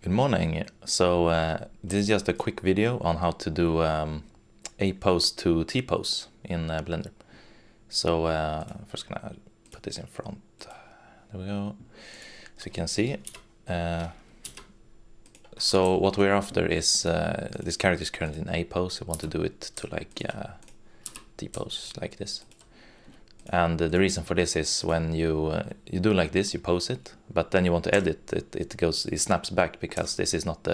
Good morning. So this is just a quick video on how to do A-pose to T-pose in Blender. So first gonna put this in front. There we go. So you can see. So what we're after is this character is currently in A-pose. I want to do it to like T-pose like this. And the reason for this is when you do like this, you pose it, but then you want to edit it. It snaps back because this is not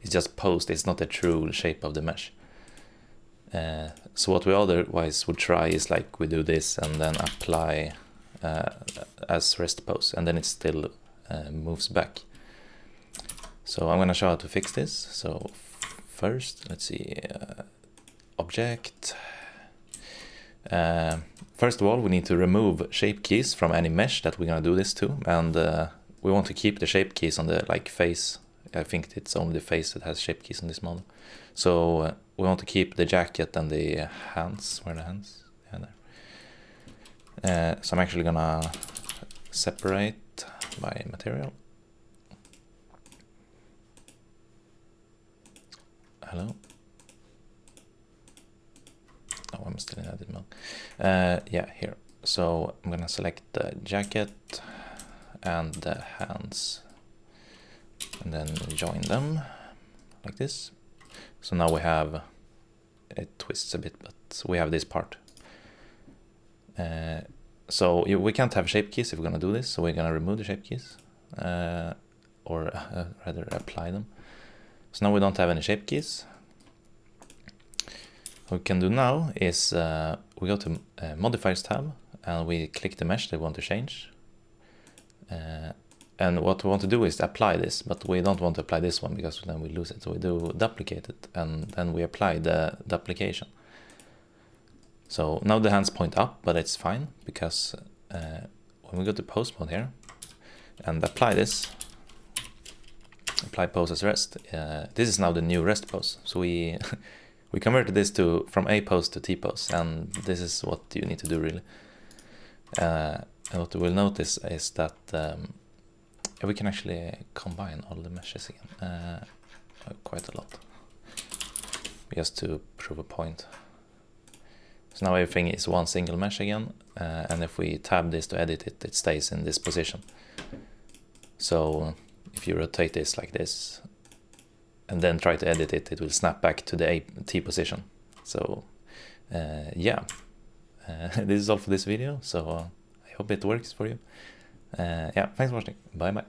it's just posed. It's not the true shape of the mesh. So what we otherwise would try is like we do this and then apply as rest pose, and then it still moves back. So I'm gonna show how to fix this. So first, let's see, object. First of all, we need to remove shape keys from any mesh that we're gonna do this to, and we want to keep the shape keys on the like face. I think it's only the face that has shape keys on this model. So we want to keep the jacket and the hands. Where are the hands? Yeah, there. So I'm actually gonna separate by material. Hello. Oh, I'm still in edit mode. Yeah, here. So I'm gonna select the jacket and the hands and then join them like this. So now we have, it twists a bit, but we have this part. So we can't have shape keys if we're gonna do this, so we're gonna remove the shape keys, or rather apply them. So now we don't have any shape keys. What we can do now is we go to Modifiers tab and we click the mesh that we want to change. And what we want to do is apply this, but we don't want to apply this one because then we lose it. So we do duplicate it and then we apply the duplication. So now the hands point up, but it's fine because when we go to pose mode here and apply this, apply pose as rest, this is now the new rest pose. So we we converted this from A pose to T pose, and this is what you need to do really. And what you will notice is that we can actually combine all the meshes again, quite a lot, just to prove a point. So now everything is one single mesh again, and if we tab this to edit it, it stays in this position. So if you rotate this like this, and then try to edit it, it will snap back to the T position. So yeah, this is all for this video, so I hope it works for you. Yeah, thanks for watching, bye bye.